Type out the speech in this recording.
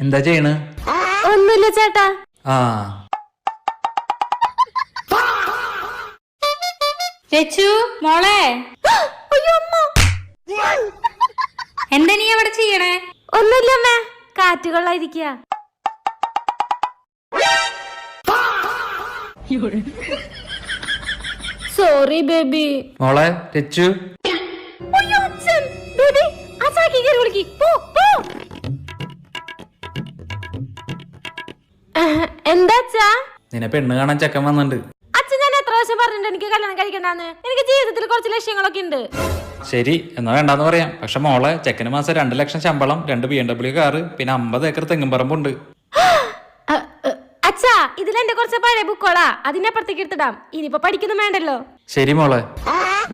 എന്താ ചെയ്യണ്? ഒന്നുമില്ല ചേട്ടാ. ആ രച്ചു മോളെ, എന്താ നീ അവിടെ ചെയ്യണേ? ഒന്നുമില്ല അമ്മേ, കാറ്റുകൊള്ളായിരിക്ക. Sorry baby. മോളെ രച്ചു, എന്താച്ചാ? നിന്നെ പെണ്ണ് കാണാൻ ചെക്കൻ വന്നിട്ടുണ്ട്. അച്ഛൻ ഞാൻ എത്ര പ്രാവശ്യം പറഞ്ഞിട്ടുണ്ട് എനിക്ക് കല്യാണം കഴിക്കണ്ടെന്ന്. എനിക്ക് ജീവിതത്തിൽ കുറച്ച് ലക്ഷ്യങ്ങളൊക്കെ ഉണ്ട്. ശരി എന്നാ വേണ്ടാന്ന് പറയാം. പക്ഷെ മോളെ, ചെക്കന് മാസം 2 ലക്ഷം ശമ്പളം, 2 BMW കാറ്, പിന്നെ 50 ഏക്കർ തെങ്ങും പറമ്പുണ്ട്. അച്ഛാ, ഇതിലെന്റെ കുറച്ച് പഴയ ബുക്കോളാ, അതിനപ്പുറത്തേക്ക് എടുത്തിടാം. ഇനിയിപ്പോ പഠിക്കുന്നു വേണ്ടല്ലോ. ശരി മോളെ.